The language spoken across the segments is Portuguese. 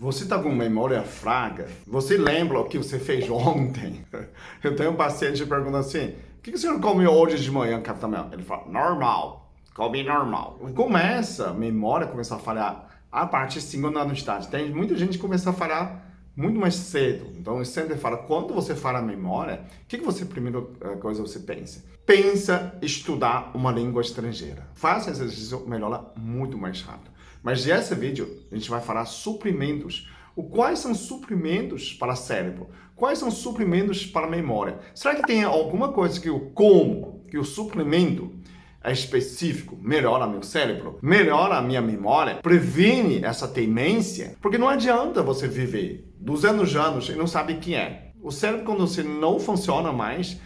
Você está com memória fraca? Você lembra o que você fez ontem? Eu tenho um paciente perguntando assim, o que o senhor comeu hoje de manhã, café da manhã? Ele fala, normal, comi normal. A memória começa a falhar a partir de 5 anos de idade. Tem muita gente que começa a falhar muito mais cedo. Então, eu sempre falo, quando você fala a memória, o que você, primeira coisa você pensa? Pensa estudar uma língua estrangeira. Faça esse exercício, melhora muito mais rápido. Mas nesse vídeo, a gente vai falar suprimentos. Quais são suprimentos para o cérebro? Quais são suprimentos para a memória? Será que tem alguma coisa que o suplemento é específico, melhora meu cérebro, melhora a minha memória, previne essa demência? Porque não adianta você viver 200 anos e não sabe quem é. O cérebro, quando você não funciona mais,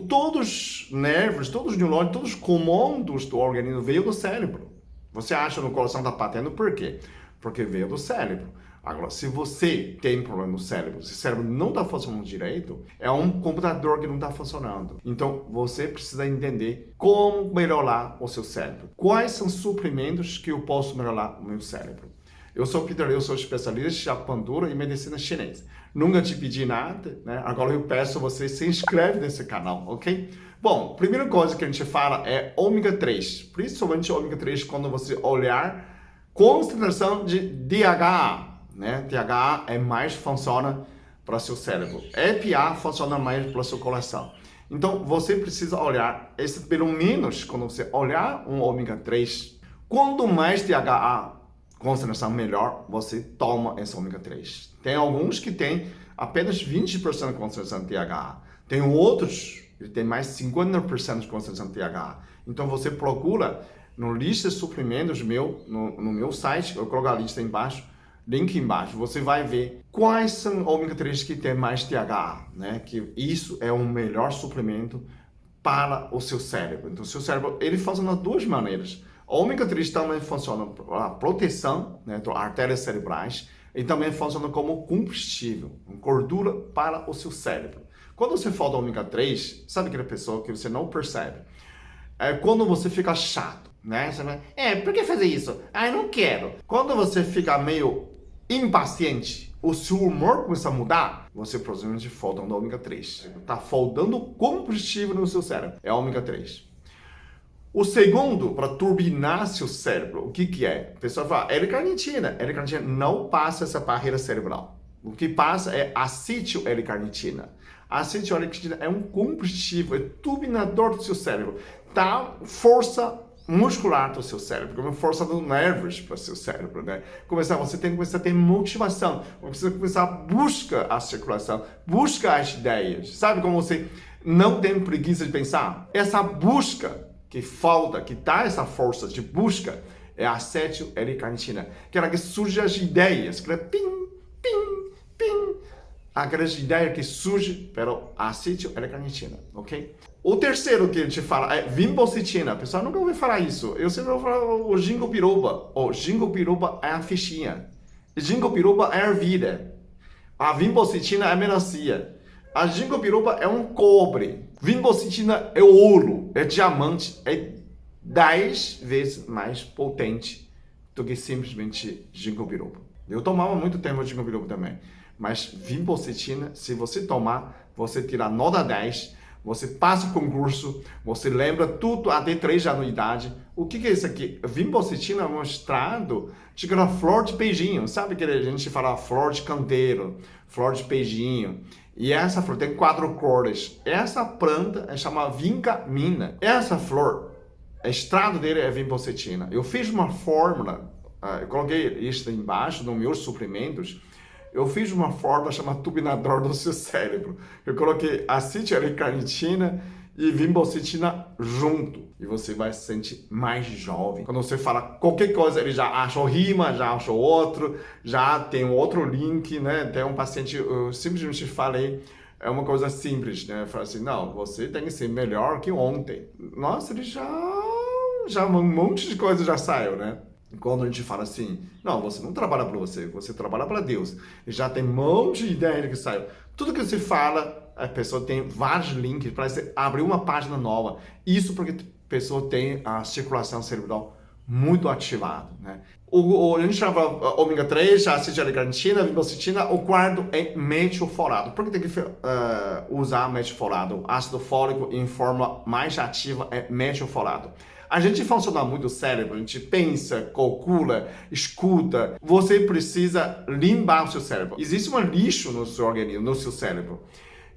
todos os nervos, todos os neurônios, todos os comandos do organismo veio do cérebro. Você acha no coração está batendo por quê? Porque veio do cérebro. Agora, se você tem problema no cérebro, se o cérebro não está funcionando direito, é um computador que não está funcionando. Então, você precisa entender como melhorar o seu cérebro. Quais são os suprimentos que eu posso melhorar o meu cérebro? Eu sou o Peter, eu sou especialista em acupuntura e medicina chinesa. Nunca te pedi nada, né? Agora eu peço você se inscreve nesse canal, ok? Bom, a primeira coisa que a gente fala é ômega 3. Principalmente ômega 3 quando você olhar concentração de DHA. Né? DHA é mais funciona para seu cérebro. EPA funciona mais para o seu coração. Então, você precisa olhar, pelo menos, quando você olhar um ômega 3, quanto mais DHA concentração melhor, você toma esse ômega 3. Tem alguns que tem apenas 20% de concentração de DHA. Tem outros que tem mais 50% de concentração de DHA. Então, você procura no lista de suprimentos no meu site, eu coloco a lista embaixo, link embaixo, você vai ver quais são ômega 3 que tem mais DHA, né? Que isso é um melhor suplemento para o seu cérebro. Então, o seu cérebro, ele funciona de duas maneiras. O ômega 3 também funciona para proteção, né, das artérias cerebrais, e também funciona como combustível, gordura para o seu cérebro. Quando você falta ômega 3, sabe aquela pessoa que você não percebe? É quando você fica chato, né? Você vai, por que fazer isso? Eu não quero. Quando você fica meio impaciente, o seu humor começa a mudar, você provavelmente falta um ômega 3. Está faltando combustível no seu cérebro. É ômega 3. O segundo, para turbinar seu cérebro, o que é? A pessoa fala, L-carnitina. L-carnitina não passa essa barreira cerebral. O que passa é acetil-L-carnitina. A acetil-L-carnitina é um combustível, é turbinador do seu cérebro. Dá força muscular do seu cérebro, uma força dos nervos para o seu cérebro, né? Você tem que começar a ter motivação, você começar a buscar a circulação, buscar as ideias. Sabe como você não tem preguiça de pensar? Essa busca que falta, que dá essa força de busca, é a acetil-L-carnitina, aquela que surge as ideias, aquela pim, pim, pim, aquelas ideias que surgem pela acetil-L-carnitina, ok? O terceiro que a gente fala é vinbocetina. O pessoal nunca ouviu falar isso. Eu sempre vou falar o ginkgo biloba. O ginkgo biloba é a fichinha. Ginkgo biloba é a ervilha. A vinbocetina é a melancia. A ginkgo biloba é um cobre. Vinbocetina é ouro, é diamante, é 10 vezes mais potente do que simplesmente ginkgo biloba. Eu tomava muito tempo ginkgo biloba também. Mas vinbocetina, se você tomar, você tira nota 10, você passa o concurso, você lembra tudo até 3 anos de idade. O que é isso aqui? Vinbocetina é mostrado de aquela flor de beijinho. Sabe que a gente fala flor de canteiro, flor de beijinho. E essa flor tem 4 cores. Essa planta é chamada vincamina. Essa flor, o extrato dele é vinbocetina. Eu fiz uma fórmula, eu coloquei isso embaixo nos meus suprimentos. Eu fiz uma fórmula chamada turbinador do seu cérebro. Eu coloquei acetil-L-carnitina e vinbocetina junto. E você vai se sentir mais jovem. Quando você fala qualquer coisa, ele já acha rima, já acha outro, já tem outro link, né? Tem um paciente, eu simplesmente falei, é uma coisa simples, né? Eu falei assim, não, você tem que ser melhor que ontem. Nossa, ele já um monte de coisa já saiu, né? Quando a gente fala assim, não, você não trabalha para você trabalha para Deus. E já tem um monte de ideia que saiu. Tudo que você fala, a pessoa tem vários links para você abrir uma página nova. Isso porque a pessoa tem a circulação cerebral muito ativado, né? A gente chama ômega 3, ácido L-carnitina, vinbocetina. O quarto é metilfolado. Por que tem que usar metilfolado? Ácido fólico em forma mais ativa é metilfolado. A gente funciona muito o cérebro, a gente pensa, calcula, escuta. Você precisa limpar o seu cérebro. Existe um lixo no seu organismo, no seu cérebro.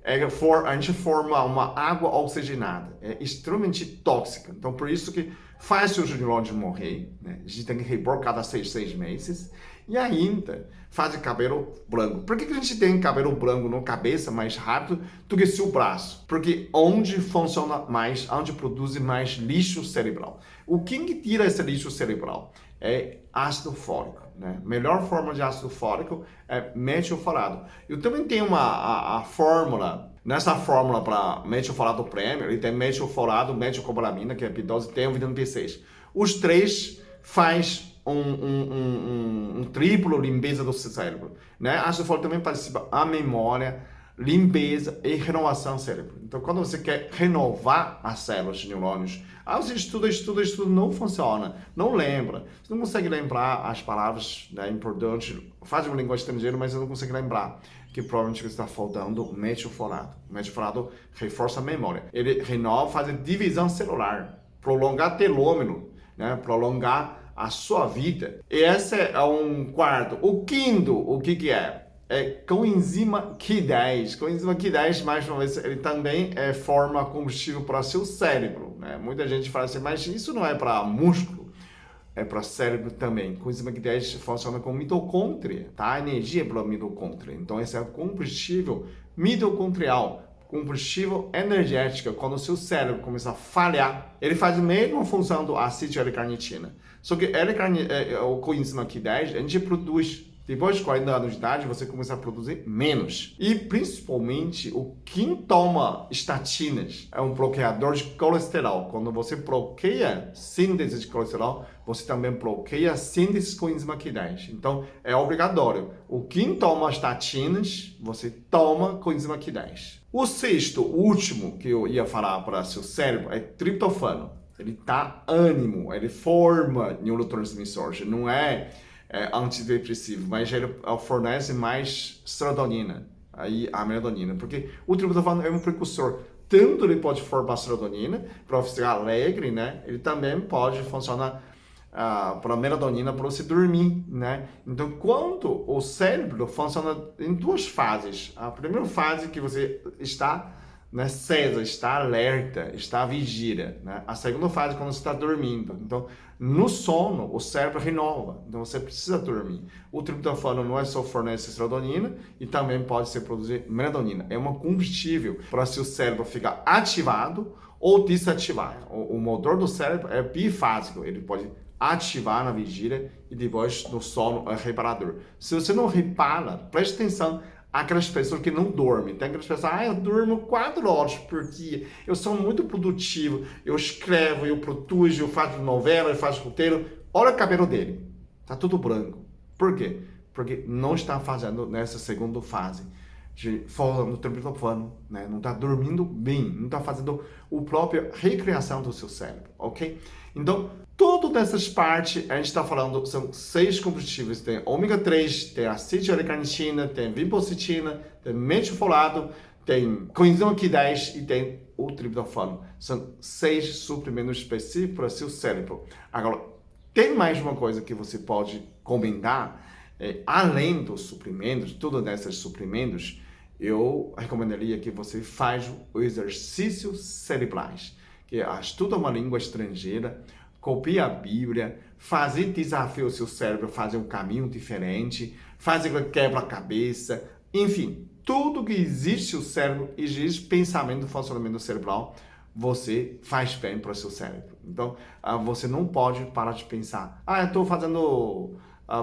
A gente forma uma água oxigenada, é extremamente tóxica. Então, por isso que faz seus neurônios morrer, né? A gente tem que repor cada 6 meses. E ainda faz cabelo branco. Por que a gente tem cabelo branco na cabeça mais rápido do que seu braço? Porque onde funciona mais, onde produz mais lixo cerebral. O que tira esse lixo cerebral? É ácido fólico, né? Melhor forma de ácido fólico é metilfolado. Eu também tenho a fórmula. Nessa fórmula para metilfolado prêmio, ele tem metilfolado, metilcobalamina, que é P12, tem o vitamina B6. Os três faz um triplo limpeza do seu cérebro, né? Ácido fólico também participa a memória, limpeza e renovação do cérebro. Então, quando você quer renovar as células de neurônios, você estuda, não funciona, não lembra. Você não consegue lembrar as palavras, né, importantes, faz uma língua estrangeira, mas você não consegue lembrar que provavelmente está faltando metilfolado. Metilfolado reforça a memória. Ele renova, faz a divisão celular, prolongar telômero, né, prolongar a sua vida. E esse é um quarto. O quinto, o que é? É coenzima Q10. Coenzima Q10, mais uma vez, ele também forma combustível para seu cérebro, né? Muita gente fala assim, mas isso não é para músculo, é para cérebro também. Coenzima Q10 funciona com mitocôndria, tá? A energia é pela mitocôndria. Então, esse é o combustível mitocondrial, combustível energético. Quando o seu cérebro começa a falhar, ele faz a mesma função do ácido L-carnitina. Só que o coenzima Q10, a gente produz. Depois de 40 anos de idade, você começa a produzir menos. E, principalmente, quem toma estatinas é um bloqueador de colesterol. Quando você bloqueia a síntese de colesterol, você também bloqueia a síntese de coenzima Q10. Então, é obrigatório. Quem toma estatinas, você toma coenzima Q10. O sexto, último, que eu ia falar para seu cérebro é triptofano. Ele dá ânimo, ele forma neurotransmissores, não é antidepressivo, mas ele fornece mais serotonina, aí a melatonina, porque o triptofano é um precursor. Tanto ele pode formar serotonina para ficar alegre, né? Ele também pode funcionar para melatonina para você dormir, né? Então, quando o cérebro funciona em duas fases. A primeira fase que você está César está alerta, está vigília, né? A segunda fase é quando você está dormindo. Então, no sono, o cérebro renova. Então, você precisa dormir. O triptofano não é só fornece serotonina e também pode ser produzir melatonina. É um combustível para seu cérebro ficar ativado ou desativar. O motor do cérebro é bifásico. Ele pode ativar na vigília e depois no sono é reparador. Se você não repara, preste atenção. Aquelas pessoas que não dormem. Tem aquelas pessoas, eu durmo 4 horas por dia, eu sou muito produtivo, eu escrevo, eu produzo, eu faço novela, eu faço roteiro. Olha o cabelo dele, tá tudo branco. Por quê? Porque não está fazendo nessa segunda fase, falando triptofano, né? Não está dormindo bem, não está fazendo a própria recriação do seu cérebro, ok? Então, todas essas partes, a gente está falando, são 6 combustíveis. Tem ômega 3, tem ácido L-carnitina, tem vinbocetina, tem metilfolado, tem coenzima Q10 e tem o triptofano. São 6 suprimentos específicos para o seu cérebro. Agora, tem mais uma coisa que você pode comentar, além dos suprimentos, todos esses suprimentos, eu recomendaria que você faça o exercício cerebrais, que estuda uma língua estrangeira, copia a Bíblia, fazer desafio ao seu cérebro, fazer um caminho diferente, fazer quebra-cabeça, enfim, tudo que existe no cérebro, existe pensamento, funcionamento cerebral, você faz bem para o seu cérebro. Então, você não pode parar de pensar, eu estou fazendo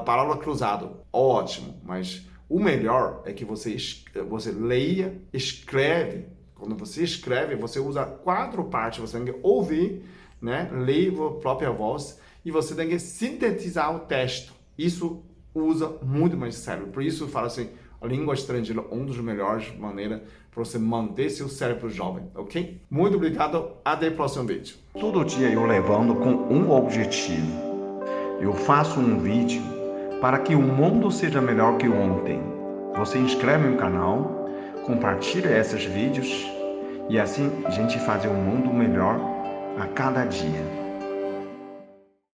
palavra cruzado, ótimo, mas o melhor é que você leia, escreve. Quando você escreve, você usa 4 partes, você tem que ouvir, né? Ler a própria voz e você tem que sintetizar o texto. Isso usa muito mais cérebro. Por isso eu falo assim, a língua estrangeira é uma das melhores maneiras para você manter seu cérebro jovem, ok? Muito obrigado, até o próximo vídeo. Todo dia eu levando com um objetivo, Eu faço um vídeo para que o mundo seja melhor que ontem. Você inscreve no canal, compartilha esses vídeos e assim a gente faz um mundo melhor a cada dia.